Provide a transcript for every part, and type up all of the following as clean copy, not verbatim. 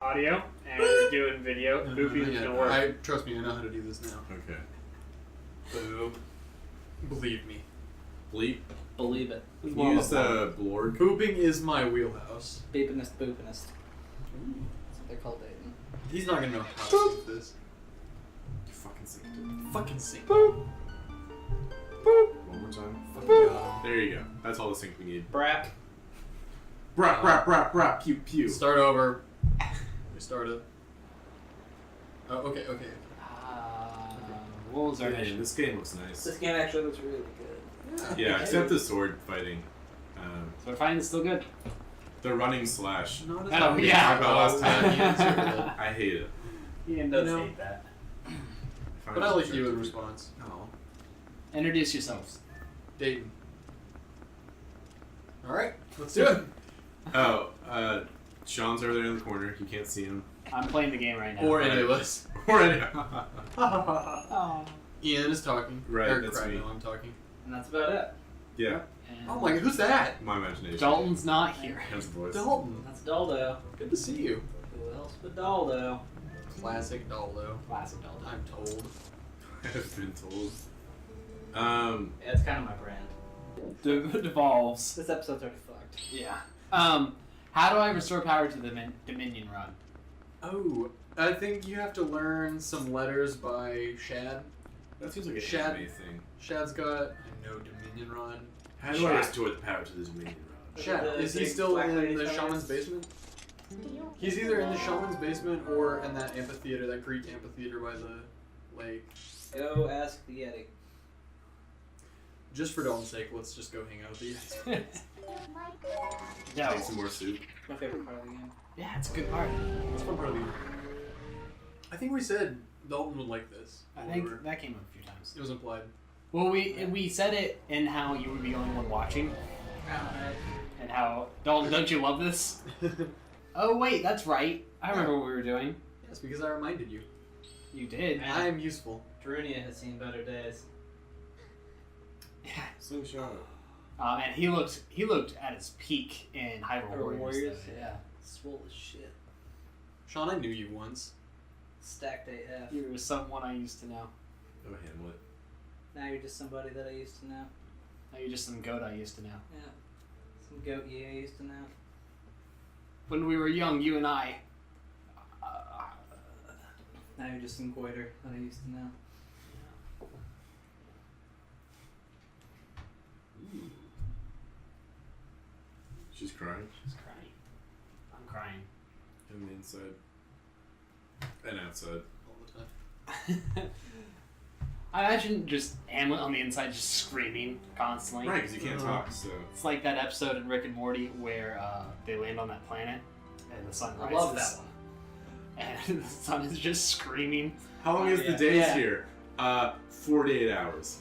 audio and we're doing video. Boopy is gonna work. Trust me, I know how to do this now. Okay. Boop. Believe me. Bleep. Believe it. Use the blorg. Pooping is my wheelhouse. Beepinest, boopinest. That's what they call dating. He's not gonna know how to do this. You fucking synced it. Fucking sync. Boop. Boop. One more time. Fucking There you go. That's all the sync we need. Brap. Brap, brap, brap, brap, pew, pew. Start over. Restart it. Oh, okay. What was our Man, mission? this game looks nice. This game actually looks really good. Yeah, except the sword fighting. So we're finding it's still good. The running slash. Not as Oh, bad. yeah. About last time. Yeah. I hate it. Ian does You know, hate that. But I like you in response. Oh. Introduce yourselves. Dayton. Alright, let's do it. Oh, Sean's over there in the corner. You can't see him. I'm playing the game right now. Or any of us. Or any. Oh. Ian is talking. Right, Or that's right me. now I'm talking. And that's about it. Yeah, And Oh my god, who's that? my imagination. Dalton's not here. Has a voice. Dalton. That's Daldo. Good to see you. Who else but Daldo? Classic Daldo. Classic Dalton. I'm told. I've been told. Yeah, it's kind of my brand. Devolves. This episode's already fucked. Yeah. How do I restore power to the Dominion Run? Oh, I think you have to learn some letters by Shad. That seems like a Shad- anime thing. Shad's got, I know, Dominion Run. How do I Shad. restore the power to the Dominion Rod? Shad, The is he big still black in lady the toys? shaman's basement? He's either in the shaman's basement or in that amphitheater, that Greek amphitheater by the lake. Go ask the Yeti. Just for Dalton's sake, let's just go hang out with you guys. No. Take some more soup. My favorite part of the game. Yeah, it's a good part. That's fun part of the game. I think we said Dalton would like this. I think that came up a few times. It was implied. Well, we said it in how you would be the only one watching, Alright. and how Dalton, don't you love this? Oh wait, that's right. I remember what we were doing. Yes, because I reminded you. You did. Yeah. I am useful. Drunia has seen better days. Yeah. Slingshot. And he looked at his peak in Hyrule Hyrule Warriors? though, yeah. Swole as shit. Sean, I knew you once. Stacked AF. You were someone I used to know. Oh, Hamlet. Now you're just somebody that I used to know. Now you're just some goat I used to know. Yeah. Some goat I used to know. When we were young, you and I. Now you're just some goiter that I used to know. She's crying. She's crying. I'm crying. And the inside. And outside. All the time. I imagine just Hamlet on the inside just screaming constantly. Right, because you can't talk, so. It's like that episode in Rick and Morty where they land on that planet and the sun I rises. love that one. And the sun is just screaming. How long is Yeah. the days Yeah. here? 48 hours.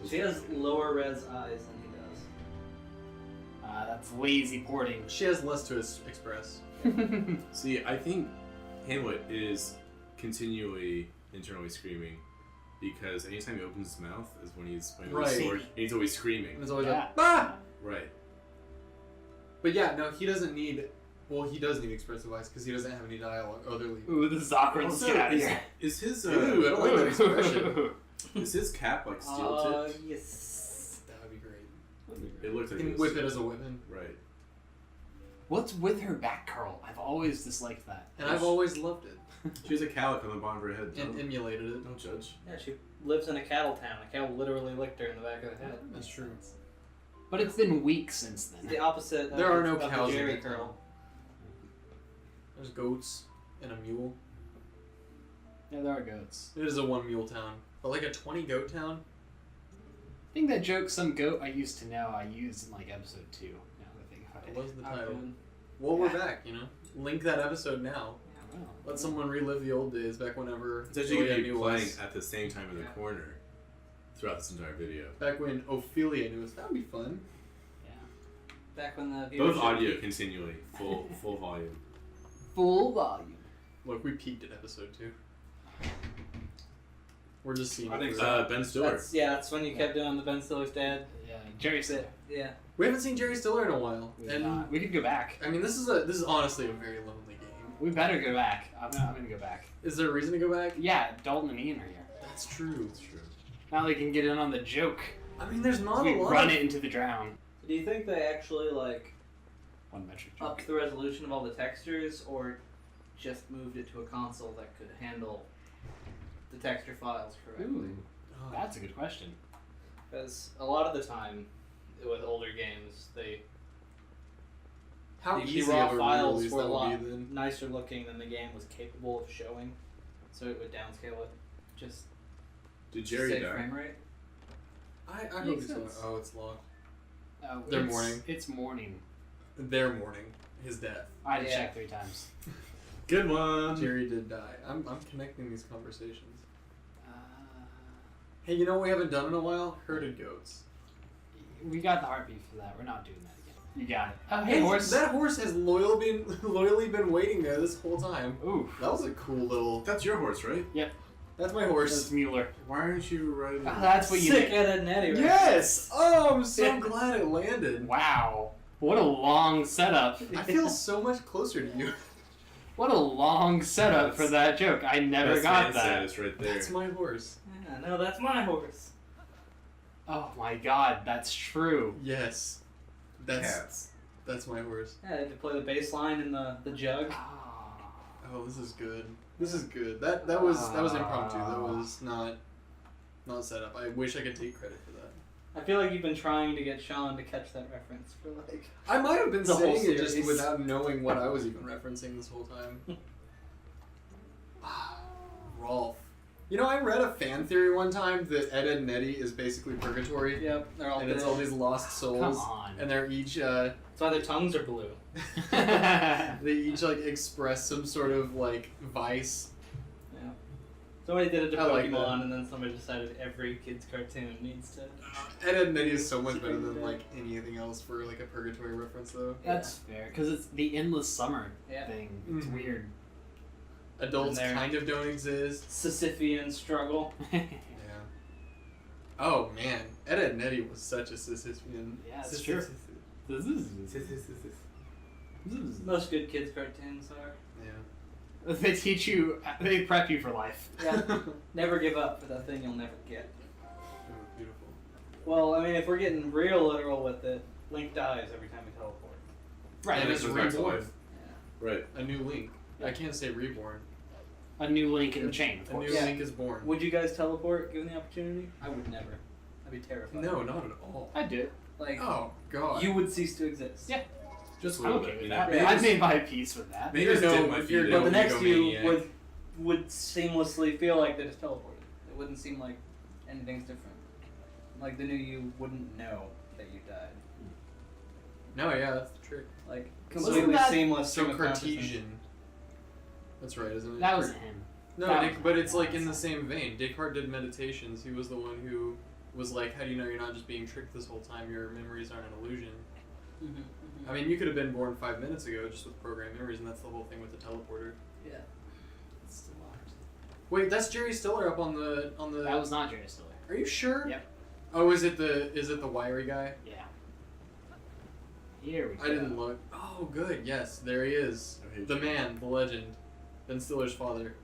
She has lower res eyes than he does. That's lazy porting. She has less to express. See, I think Hamlet is continually internally screaming because anytime he opens his mouth is when he's playing with his Right. sword, and he's always screaming. And it's always Yeah. like, ah! Right. But yeah, no, he doesn't need. Well, he does need expressive eyes because he doesn't have any dialogue otherly. Ooh, this is awkward. Let's Also, get out of is, here. is his Ooh, I don't like that expression. is his cap like steel tipped? Yes. That would be great. It looks You like can it's- whip it as a weapon. Right. What's with her back curl? I've always disliked that. And I've always loved it. She has a calic on the bottom of her head. And Don't, emulated it. don't judge. Yeah, she lives in a cattle town. A cow literally licked her in the back of the head. That's true. But it's been weeks since It's then. the opposite of, There are no of cows the in Jerry that town. curl. There's goats and a mule. Yeah, there are goats. It is a one mule town. But like a 20 goat town? I think that joke, some goat I used to know, I used in like episode 2. Now that I think about That it. was the How title. good. Well, we're Yeah. back, you know? Link that episode now. Oh. Let someone relive the old days back whenever It's actually going to be knew playing us. at the same time in the Yeah. corner throughout this entire video. Back when Ophelia knew us. That would be fun. Yeah. Back when the Both viewership audio peaked. continually, full volume. Full volume. Look, we peaked at episode 2. We're just seeing I it think for- Ben Stiller. That's when you kept doing the Ben Stiller's dad. Yeah, Jerry said. Yeah. We haven't seen Jerry Stiller in a while. We, And we could go back. I mean, this is honestly a very lonely game. We better go back. I'm gonna go back. Is there a reason to go back? Yeah, Dalton and Ian are here. That's true. That's true. Now they can get in on the joke. I mean, there's not We a lot. run it into the drown. Do you think they actually like One metric joke. upped the resolution of all the textures, or just moved it to a console that could handle the texture files correctly? Ooh, Oh, that's a good question. Because a lot of the time, with older games, how the easy raw of a files release were a that would lot be then? nicer looking than the game was capable of showing, so it would downscale it. Just Did to Jerry save die? frame rate. I hope Makes it's not. sense. Oh, it's locked. They're morning. It's morning. Their mourning his death. I had to Yeah. check 3 times. Good one. Jerry did die. I'm connecting these conversations. Uh, Hey, you know what we haven't done in a while? Herded goats. we got the heartbeat for that. We're not doing that again. You got it. Oh, hey, horse. That horse has loyally been waiting there this whole time. Ooh, That was a cool little. That's your horse, right? That's my that's horse. Mueller. Why aren't you riding? Oh, that's what you Sick did. Ed, and Eddie, right? Yes. Oh, I'm so Yeah. glad it landed. Wow. What a long setup. I feel so much closer to you. What a long setup for that joke. I never That's got fan that. status right there. That's my horse. Yeah, no, that's my horse. Oh my god, that's true. Yes. Cats. That's my horse. Yeah, to play the bass line in the jug. Ah. Oh, this is good. This is good. That was impromptu. That was not set up. I wish I could take credit for that. I feel like you've been trying to get Sean to catch that reference for like. I might have been The whole saying it just series. without knowing what I was even referencing this whole time. Rolf. You know, I read a fan theory one time that Ed, Ed and Eddie is basically purgatory. Yep, they're all. And it's all these lost souls. Come on. And they're each That's why their tongues are blue. they each like express some sort of like vice. Yeah. Somebody did it to I like Pokemon, that. and then somebody decided every kid's cartoon needs to. Ed, Ed and Eddie is so much better than like anything else for like a purgatory reference though. That's fair, because it's the endless summer Yeah. thing. It's Mhm. weird. Adults And they're- kind of don't exist. Sisyphean struggle. Yeah. Oh man, Ed, Ed and Eddie was such a Sisyphean. Yeah, it's true. This is. Most good kids cartoons are. Yeah. They teach you, they prep you for life. Yeah. Never give up for that thing you'll never get. Oh, beautiful. Well, I mean, if we're getting real literal with it, Link dies every time we teleport. Right, And Yeah, it's goes back to reborn. life. Yeah. Right. A new Link. I can't say reborn. a new link in the chain, of A course. new Yeah. Link is born. Would you guys teleport given the opportunity? I would never. I'd be terrified. No, not at all. I'd do it. Like, Oh god. you would cease to exist. Yeah. Just a I'm little okay bit. with You that. know? I've made my peace with that. Maybe You're just no- dip my you're feet no- in. But the next you Egomaniac. would seamlessly feel like they just teleported. It wouldn't seem like anything's different. Like the new you wouldn't know that you died. No, yeah, that's the trick. Like Wasn't completely that seamless. So stream of consciousness. Cartesian. That's right, isn't it? That was him. No, that Dick, was- but it's like in the same vein. Descartes did meditations. He was the one who was like, "How do you know you're not just being tricked this whole time? Your memories aren't an illusion." I mean, you could have been born 5 minutes ago just with programmed memories, and that's the whole thing with the teleporter. Yeah. It's still locked. Wait, that's Jerry Stiller up on the. That was not Jerry Stiller. Are you sure? Yep. Oh, is it the wiry guy? Yeah. Here we go. I didn't look. Oh, good. Yes, there he is. I hate The you. man, the legend, Ben Stiller's father.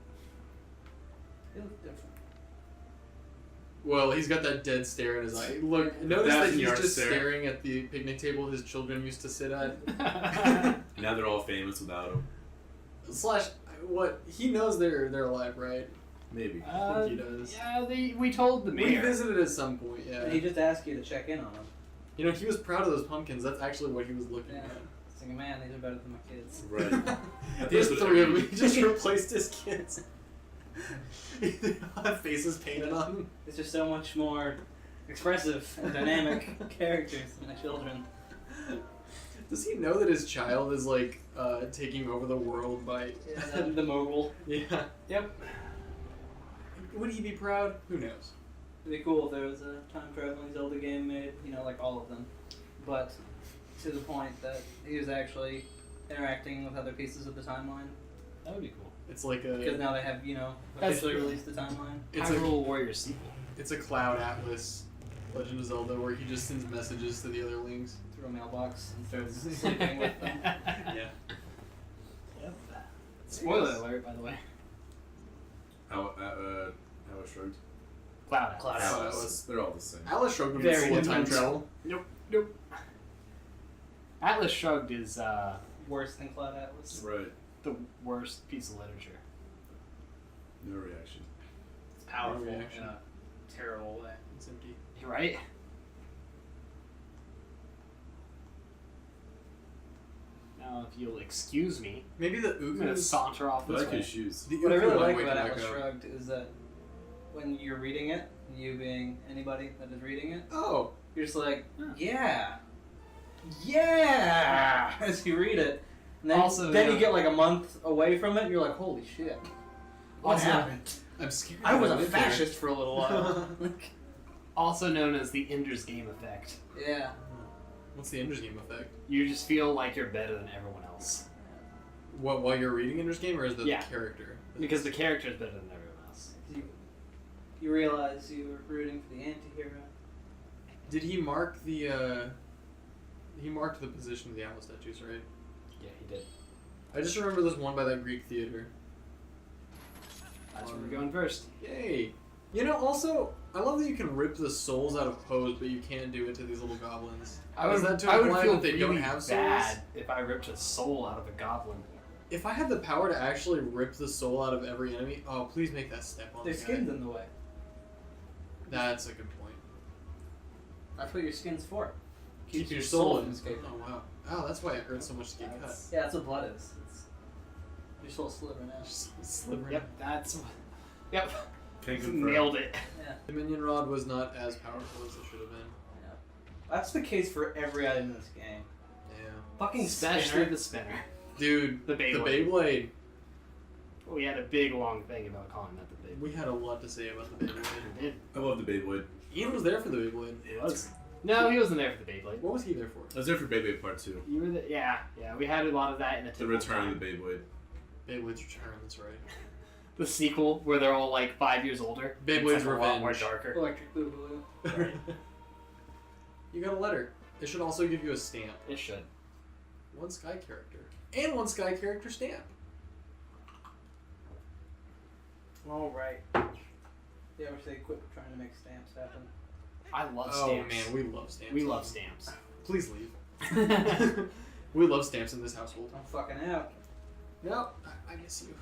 It looks different. Well, he's got that dead stare in his eye. Look, notice That's that he's yard just stare. staring at the picnic table his children used to sit at. Now they're all famous without him. Slash, what he knows they're alive, right? Maybe. I think he does. Yeah, we told the We mayor. visited at some point, yeah. He just asked you to check in on him. You know, he was proud of those pumpkins. That's actually what he was looking Yeah. at. Thinking, man, these are better than my kids. Right. There's That's what 3 I of them. mean. He just replaced his kids. They all have faces painted on them. It's just so much more expressive and dynamic characters than my children. Does he know that his child is like taking over the world by? The mogul. Yeah. Yep. Would he be proud? Who knows? It'd be cool if there was a time traveling Zelda game made, you know, like all of them, but to the point that he was actually interacting with other pieces of the timeline. That would be cool. It's like Because a now they have, you know, That's officially cool. released the timeline. it's Hyrule Warriors sequel. it's a Cloud Atlas Legend of Zelda where he just sends messages to the other links. Through a mailbox and starts sleeping with them. Yeah. Yep. Spoiler alert, by the way. Atlas Shrugged. Cloud Cloud Atlas. Atlas. Atlas. They're all the same. Atlas Shrugged would be Very full of time different. travel. Nope. Atlas Shrugged is Worse than Cloud Atlas. Right. the worst piece of literature. No reaction. It's powerful in reaction. a terrible way. It's empty. Right? Now, if you'll excuse me, Maybe the I'm gonna Ukus. saunter off I this like way. his shoes. The What I Uku really one like way about can Atlas echo. Shrugged is that when you're reading it, you being anybody that is reading it, Oh, you're just like, Huh. yeah, as you read it. And then, Also, then yeah. you get like a month away from it, and you're like, holy shit. What Also- happened? I'm scared. I was to a live there. fascist for a little while. Also known as the Ender's Game effect. Yeah. What's the Ender's Game effect? You just feel like you're better than everyone else. What, while you're reading Ender's Game, or is the Yeah. character? Because the character is better than everyone else. You realize you were rooting for the anti-hero. Did he mark the? He marked the position of the Atlas statues, right? Yeah, he did. I just remember this one by that Greek theater. That's where we're going first. Yay! You know, also, I love that you can rip the souls out of pose, but you can't do it to these little goblins. Is that to I would imply feel that they don't really have souls? bad if I ripped a soul out of a goblin. If I had the power to actually rip the soul out of every enemy, oh, please make that step on Their the guy. skin's in the way. That's a good point. That's what your skin's for. Keep your soul soul from in. escaping. Oh wow. Oh, that's why it hurts so much to get cut. Yeah, that's what blood is. It's your soul sliver now. Just slivering. Yep, that's. Yep. Can't confirm. Nailed it. Yeah. The minion rod was not as powerful as it should have been. That's the case for every item in this game. Yeah. Fucking Especially spinner. the spinner. Dude, The the Beyblade. Beyblade. We had a big long thing about calling that the Beyblade. We had a lot to say about the Beyblade. We did. I love the Beyblade. Ian was there for the Beyblade. It was. No, he wasn't there for the Beyblade. What was he there for? I was there for Beyblade Part 2. You were the, yeah. We had a lot of that in the The typical Return time. of the Beyblade. Beyblades Return, that's right. The sequel where they're all like 5 years older. Beyblades It's, like, a lot more Revenge. darker. Electric Boogaloo. Right. You got a letter. It should also give you a stamp. It should. One Sky character. And one Sky character stamp. All right. Yeah, wish they quit trying to make stamps happen. I love Oh stamps. man, we love stamps. We love stamps. Please leave. We love stamps in this household. I'm fucking out. No, I miss you.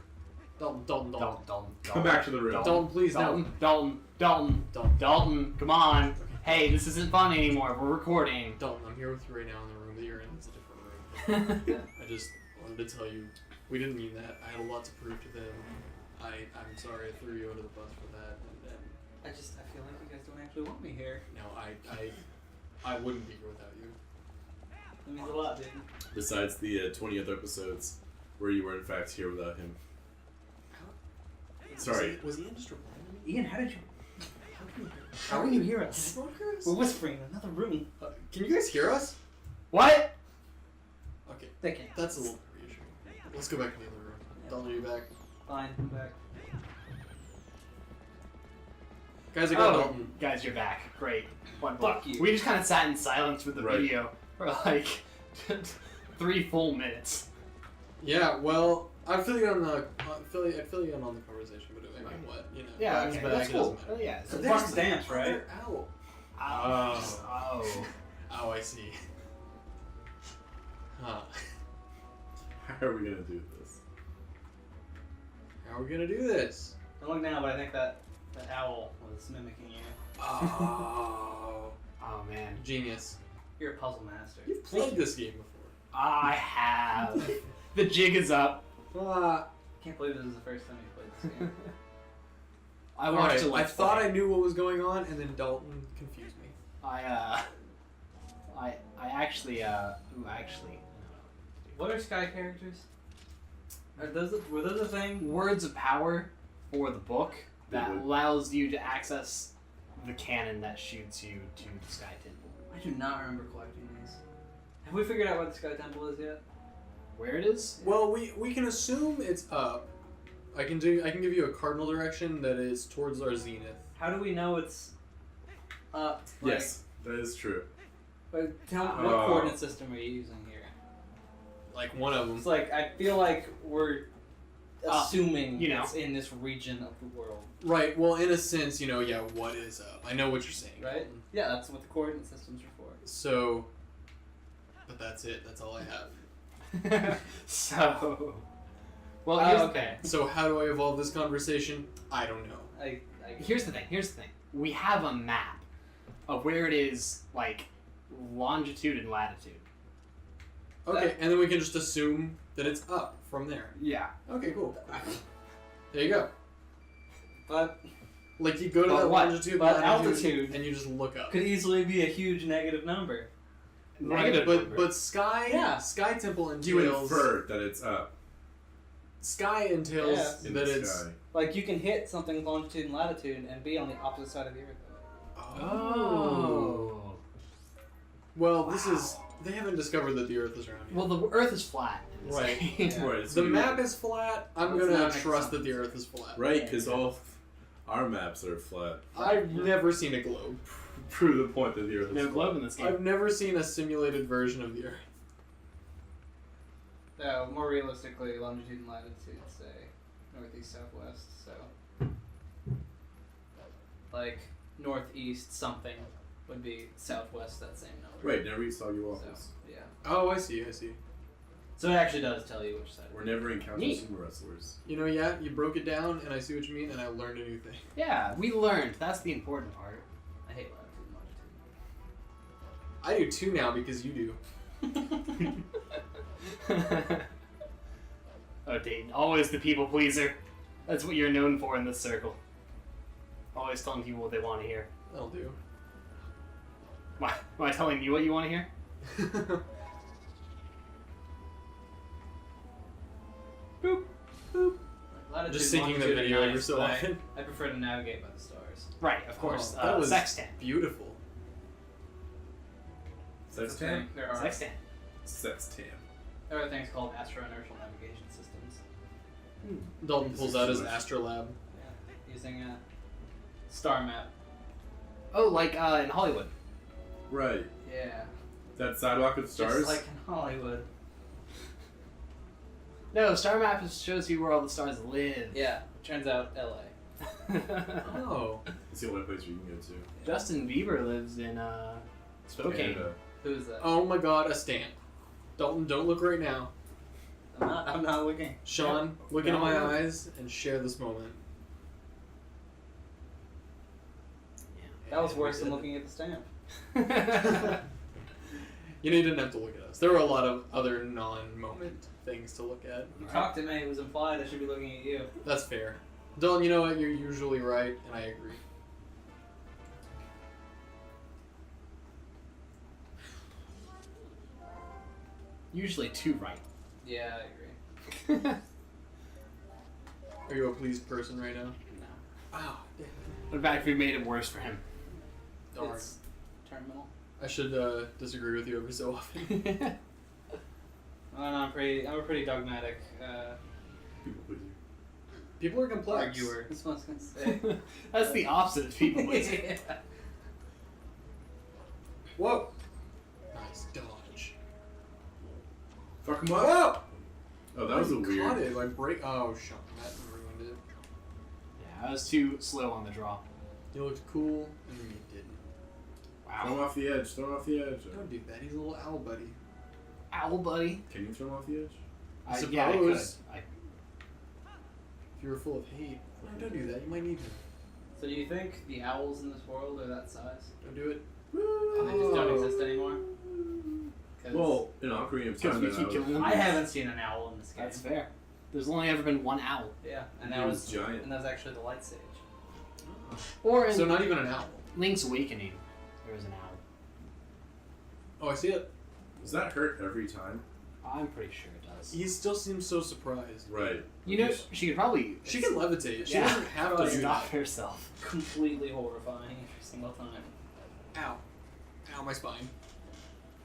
Dalton, Dalton, Dalton. Dalton. Come back to the room. Dalton, please, Dalton. no. Dalton. Dalton. Dalton. Dalton. Come on. Hey, this isn't fun anymore. We're recording. Dalton, I'm here with you right now in the room that you're in. It's a different room. I just wanted to tell you, we didn't mean that. I had a lot to prove to them. I'm sorry I threw you under the bus for that. And I feel like you guys don't actually want me here. no, I wouldn't be here without you. That means a lot, dude. Besides the 20 other episodes where you were in fact here without him. Sorry. Was Ian just replying to me? Ian, how did you? How can you hear us? Can anyone hear us? We're whispering in another room. Can you guys hear us? What? Okay, They can't. that's a little reassuring. Let's go back to the other room. Dalton, are you back? Fine, I'm back. Guys, I got Oh, Dalton. guys, you're back. Great. Fuck you. We just kind of sat in silence with the Right. video for like 3 full minutes. Yeah, well, I feel you on the I feel you on the conversation, but I mean, what, you know? Yeah, Black's okay, back, that's it cool. doesn't matter. Oh, yeah. So there's stamps, right? They're out. Oh. Oh, I see. Huh. How are we gonna do this? How are we gonna do this? Don't look now, but I think that owl was mimicking you. Oh. Oh man. Genius. You're a puzzle master. You've played this game before. I have. The jig is up. Ah. Can't believe this is the first time you played this game. I watched Alright, it. I thought I knew what was going on, and then Dalton confused me. I actually actually. What are Sky characters? Were those a thing? Words of power for the book that Beyblade. allows you to access the cannon that shoots you to the Sky Temple. I do not remember collecting these. Have we figured out what the Sky Temple is yet? Where it is? Well, we can assume it's up. I can give you a cardinal direction that is towards our zenith. How do we know it's up? Like, Yes, that is true. But tell me, what coordinate system are you using here? Like one of them. It's like I feel like we're assuming you know. it's in this region of the world. Right. Well, in a sense, what is up? I know what you're saying. Right? Yeah, that's what the coordinate systems are for. So, but that's it. That's all I have. So, well, okay. So how do I evolve this conversation? I don't know. Here's the thing. We have a map of where it is, like, longitude and latitude. Okay, and then we can just assume that it's up from there. Yeah. Okay, cool. There you go. But Like, you go to But that what? longitude, But latitude, altitude and you just look up. could easily be a huge negative number. Negative Right, number. but Sky, Yeah. Sky Temple You entails infer that it's up Sky entails Yeah. in that the it's sky. Like, you can hit something with longitude and latitude and be on the opposite side of the Earth. Oh. Well, this is they haven't discovered that the Earth is round yet. Well, the Earth is flat. in this Right. game. Yeah. Right, it's The gonna map be- is flat. I'm Let's gonna not make trust that the assumptions. Earth is flat. right, because all our maps are flat. I've never seen a globe. Prove the point that the Earth is No flat. globe in this game. I've never seen a simulated version of the Earth. More realistically, longitude and latitude say northeast, southwest, so. Like, northeast something would be southwest, that same number. Right, never eat soggy So, waffles. yeah. Oh, I see. So it actually does tell you which side. We're never encountered Neat. sumo wrestlers. Yeah, you broke it down, and I see what you mean, and I learned a new thing. Yeah, we learned. That's the important part. I hate latitude and I do too now because you do. longitude. Oh, Dayton, always the people pleaser. That's what you're known for in this circle. Always telling people what they want to hear. That'll do. Why? Am I telling you what you want to hear? Boop, boop. Latitude, Just syncing the longitude are video every nice, so but often. I prefer to navigate by the stars. Right, of course. Oh, that was Sextant. beautiful. That's the Sextam? thing. There are Sextant. there are things called astro-inertial navigation systems. Dalton pulls out his Situation. Astrolab. Yeah, using a star map. Oh, like in Hollywood. Right. Yeah. That sidewalk of stars? Just like in Hollywood. No, Star Map just shows you where all the stars live. Yeah. Turns out LA. Oh. It's the only place you can go to. Justin Bieber lives in Spokane. Canada. Who's that? Oh my god, a stamp. Dalton, don't look right now. I'm not looking. Sean, look into my eyes and share this moment. That was worse than looking at the stamp. You didn't have to look at us. There were a lot of other non-moment things to look at. You talked to me, it was implied I should be looking at you. That's fair. Dalton, you know what? You're usually right, and I agree. Usually too right. Yeah, I agree. Are you a pleased person right now? No. Wow. In fact, we made it worse for him. Darn. It's terminal. I should disagree with you every so often. I'm a pretty dogmatic People pleaser. People are complex. arguer. That's what I was gonna say. That's the opposite of people pleasing. Yeah. Whoa. Nice dodge. Fuck him up! Oh, that was a You weird. caught it. Like break. Oh, Sean, that ruined it. Yeah, I was too slow on the draw. You looked cool, and then you didn't. Throw him Wow. off the edge. Throw him off the edge. Don't do that. He's a little owl buddy. Owl buddy. Can you throw him off the edge? Yeah, I could. Suppose. If you were full of hate, no, don't do that. You might need him. So do you think the owls in this world are that size? Don't do it. And they just don't exist anymore? 'Cause Well, in Ocarina of Because Time, we that keep was- killing them. I haven't seen an owl in this game. That's fair. There's only ever been one owl. Yeah, and It that was giant. And that was actually the light sage. Or in So not even an owl. Link's Awakening, there was an owl. Oh, I see it. Does that hurt every time? I'm pretty sure it does. He still seems so surprised. Right. You know, she could probably. She can levitate. She Yeah. doesn't have to do stop that. herself. Completely horrifying every single time. Ow. Ow, my spine.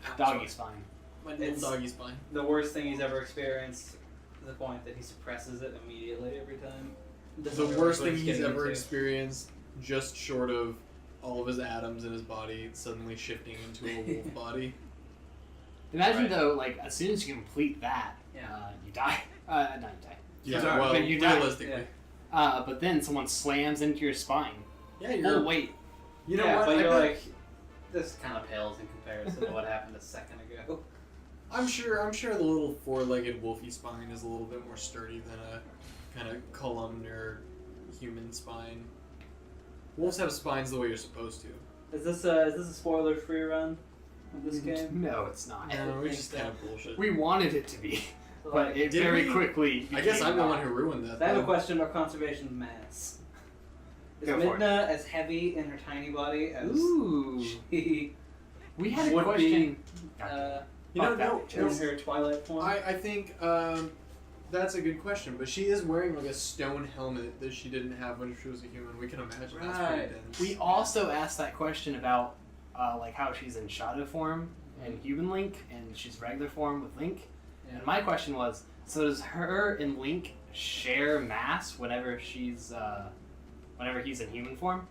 Ow, Doggy sorry. spine. My little It's- doggy spine. The worst thing he's ever experienced to the point that he suppresses it immediately every time. Doesn't The realize worst what thing he's he's getting ever into. experienced, just short of all of his atoms in his body suddenly shifting into a wolf body. Imagine Right. though, like as soon as you complete that, Yeah. you die. Not you die. Yeah, Sorry, well, but you die. realistically. But then someone slams into your spine. Yeah, you're. Oh wait, You know yeah, what? but I you're bet- like, this kind of pales in comparison to what happened a second ago. I'm sure the little four-legged wolfy spine is a little bit more sturdy than a kind of columnar human spine. Wolves have spines the way you're supposed to. Is this a spoiler-free run of this game? no, it's not. No, think it's just so. kind of bullshit. We wanted it to be, but Like, it Did very we? quickly. I guess became I'm the not. one who ruined that. I have a though. question about conservation of mass. Is Go for it. Midna as heavy in her tiny body as Ooh, she we had a would question. You know, Fuck that no, bitch. in her Twilight form? I think that's a good question, but she is wearing like a stone helmet that she didn't have when she was a human. We can imagine that's pretty Right. dense. We also asked that question about like how she's in shadow form and human Link, and she's regular form with Link. Yeah. And my question was, so does her and Link share mass whenever he's in human form?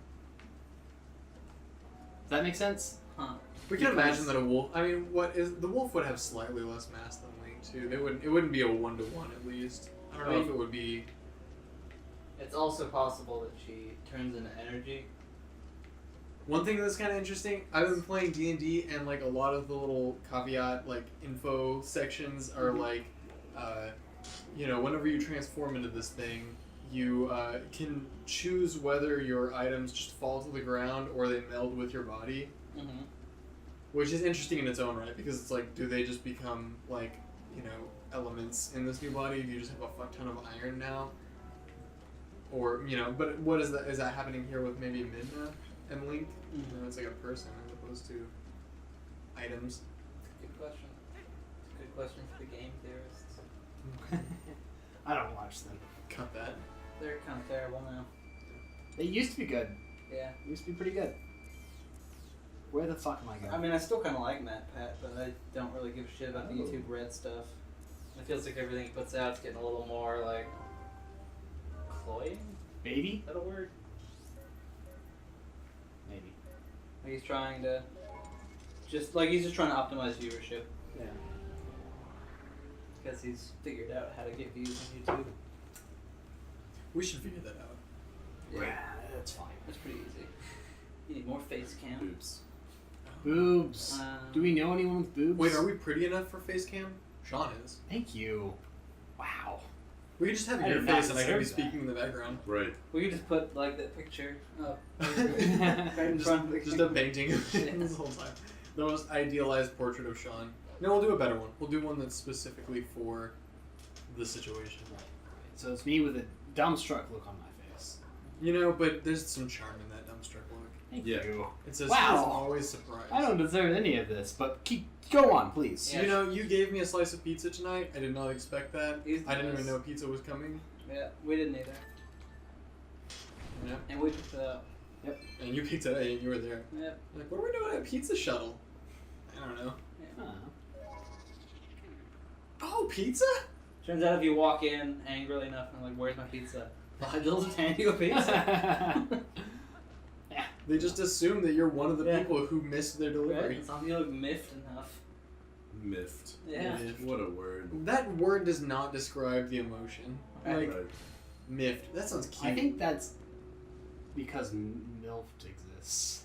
Does that make sense? Huh. We can Because- imagine that a wolf. I mean, the wolf would have slightly less mass than Link too. It wouldn't be a 1-to-1 at least. I don't know if it would be. It's also possible that she turns into energy. One thing that's kind of interesting. I've been playing D&D, and like a lot of the little caveat like info sections are like, whenever you transform into this thing, you can choose whether your items just fall to the ground or they meld with your body. Mm-hmm. Which is interesting in its own right, because it's like, do they just become like, elements in this new body? Do you just have a fuck ton of iron now? Or, but what is that? Is that happening here with maybe Midna and Link? Mhm. It's like a person as opposed to items. Good question. It's a good question for the game theorists. I don't watch them. Cut that. They're kind of terrible now. They used to be good. Yeah. They used to be pretty good. Where the fuck am I going? I mean, I still kind of like Matt Pat, but I don't really give a shit about the Oh. YouTube Red stuff. It feels like everything he puts out is getting a little more, like, cloying? Baby? Is that a word? Maybe. Like he's trying to he's just trying to optimize viewership. Yeah. Because he's figured out how to get views on YouTube. We should figure that out. Yeah, that's fine. That's pretty easy. You need more face cam. Boobs. Boobs. Do we know anyone with boobs? Wait, are we pretty enough for face cam? Sean is. Thank you. Wow. We could just have I your did not face and I could be deserve that. speaking in the background. Right. We could just put, like, that picture up. Right in just, front of the just a camera. painting of him this whole time. The most idealized portrait of Sean. No, we'll do a better one. We'll do one that's specifically for the situation. So it's me with a dumbstruck look on my face. But there's some charm in that dumbstruck look. Thank Yeah. you. It says Wow. he's always surprised. I don't deserve any of this, but go on, please. Yeah. You gave me a slice of pizza tonight. I did not expect that. He's I didn't even nice. know pizza was coming. Yeah, we didn't either. Yeah. And we picked it up. And you picked it up and you were there. Yep. Like, what are we doing at a pizza shuttle? I don't know. Huh. Oh, pizza? Turns out if you walk in angrily enough and like, where's my pizza? They'll just hand you a pizza. They just assume that you're one of the Yeah. people who missed their Right? delivery. As long as you look miffed enough. Miffed. Yeah. Miffed. What a word. That word does not describe the emotion. Right. Like, Right. miffed. That sounds cute. I think that's because MILF exists.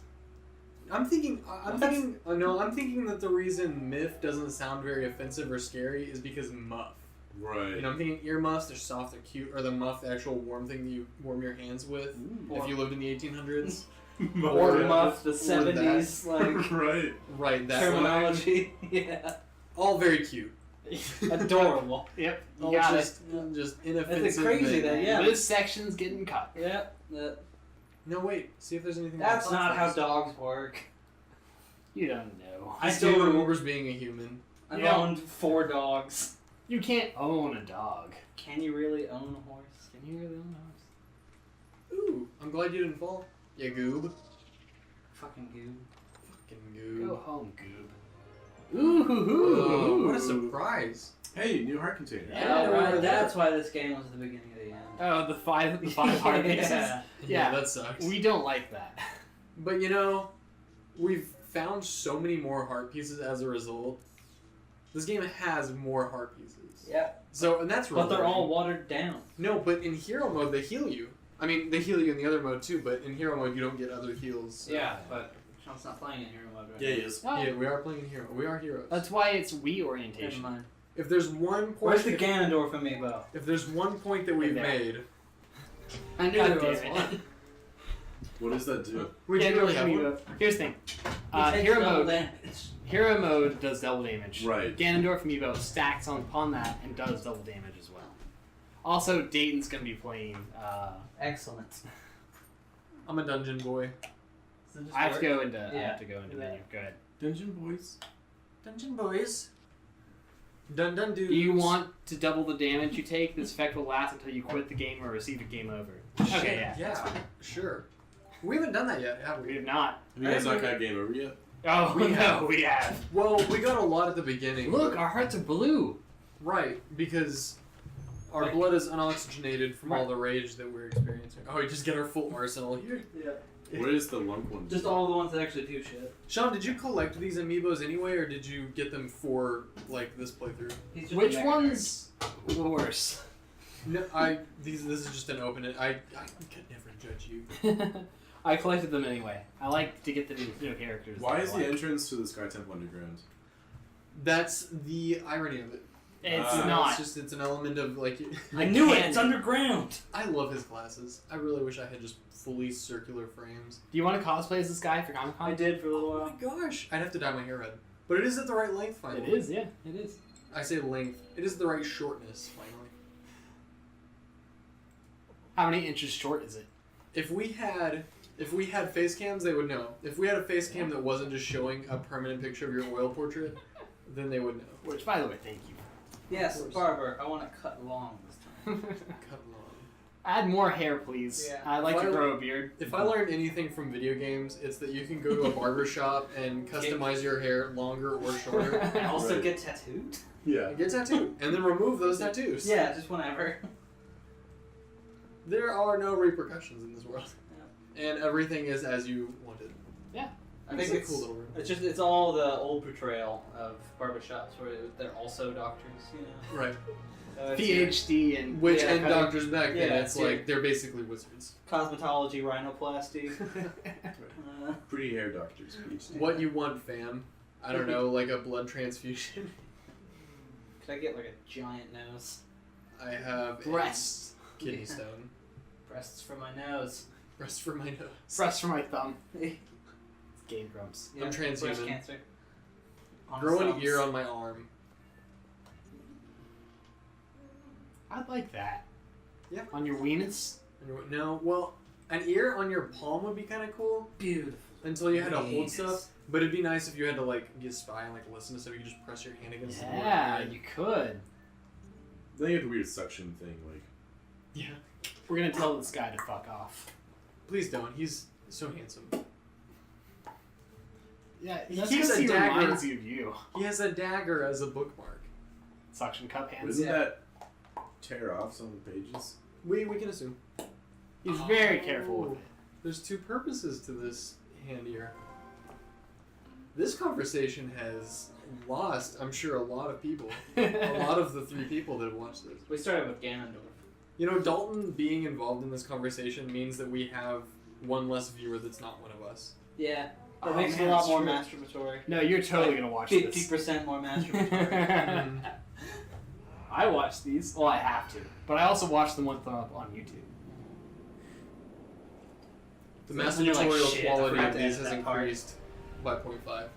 I'm thinking that the reason miff doesn't sound very offensive or scary is because muff. Right. I'm thinking earmuffs, they're soft, they're cute, or the muff, the actual warm thing that you warm your hands with if you lived in the 1800s. Or Yeah. muff, the Or 70s, like, right. Right, that terminology. Yeah. all very cute. Adorable. Yep. You All got just inoffensive. It's crazy and- that- it. yeah. This section's getting cut. Yeah. No, wait. See if there's anything. That's else. not how dogs work. You don't know. I still remembers being a human. I've Yeah. owned 4 dogs. You can't own a dog. Can you really own a horse? Can you really own a horse? Ooh, I'm glad you didn't fall. Yeah, goob. Fucking goob. Fucking Go goob. home, goob. Ooh, What a surprise. Hey, new heart container. Yeah, Yeah, right. right. That's why this game was the beginning of the end. Oh, the five heart pieces. Yeah. Yeah. that sucks. We don't like that. But we've found so many more heart pieces as a result. This game has more heart pieces. Yeah. So, and that's But they're rewarding. all watered down. No, but in hero mode, they heal you. I mean, they heal you in the other mode too, but in hero mode, you don't get other heals. Yeah, but Sean's not playing in hero mode right Yeah, he is. Oh, Yeah, we are playing in hero. We are heroes. That's why it's Wii now. Never orientation. mind. If there's one point, Where's the Ganondorf amiibo? if there's one point that we've There. made, I knew God there was damn it. one. What does that do? we Yeah, do really have Amiibo. one. Here's the thing. He takes Hero double mode. damage. Hero mode does double damage. Right. Ganondorf amiibo stacks upon that and does double damage as well. Also, Dayton's gonna be playing. Excellent. I'm a dungeon boy. Does it just I have to work? go into. I Yeah. have to go into Do that. menu. Go ahead. Dungeon Boys. Dungeon boys. Dun dun dudes. Do you want to double the damage you take? This effect will last until you quit the game or receive a game over. Okay, yeah. Yeah, sure. We haven't done that yet, have We we? have not. Have you guys not got game over yet? Oh, We no, have. we have. Well, we got a lot at the beginning. Look, our hearts are blue. Right, because our Like- blood is unoxygenated from all Right. the rage that we're experiencing. Oh, we just get our full arsenal here. Yeah. What is the lump one? Just all the ones that actually do shit. Sean, did you collect these amiibos anyway, or did you get them for like this playthrough? He's just Which a mega one's worse? No, this is just an open. I could never judge you. I collected them anyway. I like to get the new characters. Why that I is the like. entrance to the Sky Temple underground? That's the irony of it. It's Uh, not. It's an element of like. I knew it. can't- It's underground. I love his glasses. I really wish I had just fully circular frames. Do you want to cosplay as this guy for Comic Con? I did for a little Oh while. my gosh! I'd have to dye my hair red, but it is at the right length finally. It is, yeah, it is. I say length. It is the right shortness finally. How many inches short is it? If we had face cams, they would know. If we had a face cam that wasn't just showing a permanent picture of your oil portrait, then they would know. Which, by the way, thank you. Yes, Of course. barber. I want to cut long this time. Cut long. Add more hair, please. Yeah. I'd like If to I- grow a beard. If I learned anything from video games, it's that you can go to a barber shop and customize your hair longer or shorter. And also Right. get tattooed. Yeah. And get tattooed, and then remove those tattoos. Yeah, just whenever. There are no repercussions in this world, and everything is as you wanted. I think a it's cool little room. it's all the old portrayal of barbershops where they're also doctors, you know. Right. So it's PhD and Which Yeah, and kind of- doctors back then, yeah, it's yeah. like they're basically wizards. cosmetology, rhinoplasty. Pretty hair doctors, PhD. What you want, fam? I don't know, like a blood transfusion. Could I get like a giant nose? I have breasts. a kidney stone. Breasts for my nose. Breast for my nose. Breasts for my thumb. Game Grumps. I'm Breast transhuman. cancer. On Grow an thumbs. ear on my arm. I'd like that. Yeah. On your weenus? No, well, an ear on your palm would be kind of cool Beautiful. until you had to hold Yes. stuff. But it'd be nice if you had to like be a spy and like listen to stuff. You could just press your hand against the wall. Yeah, you could. Then you get the weird suction thing, like. Yeah. We're gonna tell this guy to fuck off. Please don't. He's so handsome. Yeah, He that's keeps because a he dagger. reminds you of you. He has a dagger as a bookmark. Suction cup hands. Doesn't Yeah. that tear off some of the pages? We can assume. He's very careful with it. There's two purposes to this hand ear. This conversation has lost, I'm sure, a lot of people. A lot of the 3 people that have watched this. We started with Ganondorf. You know, Dalton being involved in this conversation means that we have one less viewer that's not one of us. Yeah. That Oh, makes man, it a lot that's more true. masturbatory. No, you're totally gonna watch this. 50% more masturbatory. I watch these. Well, I have to, but I also watch them once they're up on YouTube. The So then you're like, masturbatorial shit, I quality forgot of to these edit has that part. increased by 0.5%.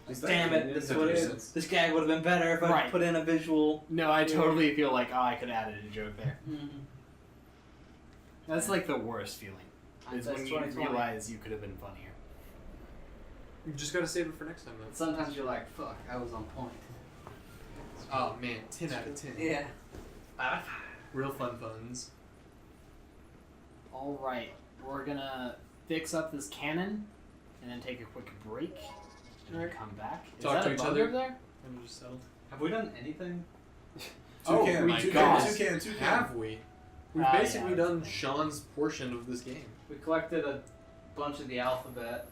Is that Damn it! canon? This That would makes have sense. this gag would have been better if I Right. put in a visual. No, I totally feel like I could have added a joke there. Mm-hmm. That's like the worst feeling. Is That's when you 2020. realize you could have been funnier. You just gotta save it for next time, though. Sometimes you're like, fuck, I was on point. Oh man, 10 out of 10. Yeah. Real fun funds. All right, we're gonna fix up this cannon, and then take a quick break, and then Alright. come back. Is Talk that to a each bug other. over there? And just settle. Have we done anything? Toucan, my toucan, God. toucan, toucan. Have we? We've Ah, basically yeah. done Sean's portion of this game. We collected a bunch of the alphabet.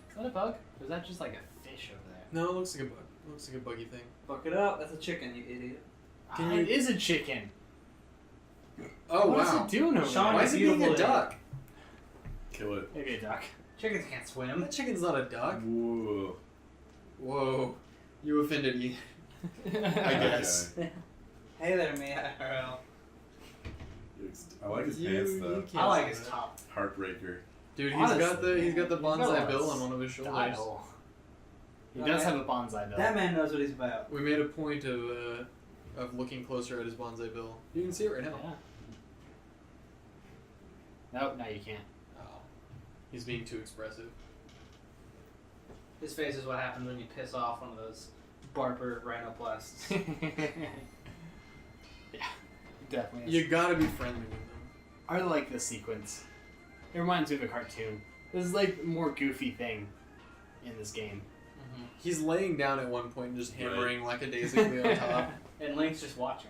Is that a bug? Or is that just like a fish over there? No, it looks like a bug. Looks like a buggy thing. Fuck it up. That's a chicken, you idiot. Can It you- is a chicken. Oh what wow. is it doing over Sean, there? Why is it being a Beautiful duck? Kill it. Maybe a duck. Chickens can't swim. That chicken's not a duck. Whoa. Whoa. You offended me. I guess. Hey there, me IRL. I like his You- pants you though. can't I like say his that. top. Heartbreaker. Dude, Honestly, he's got the he's got bonsai a bill on one of his shoulders. Style. He Oh, does yeah. have a bonsai bill. That man knows what he's about. We made a point of looking closer at his bonsai bill. You can see it right now. Yeah. Nope, now you can't. Oh. He's being too expressive. His face is what happens when you piss off one of those barber rhinoplasts. Yeah, definitely. Is. You gotta be friendly with him. I like this sequence. It reminds me of a cartoon. This is like a more goofy thing in this game. Mm-hmm. He's laying down at one point and just hammering lackadaisically on top. And Link's just watching.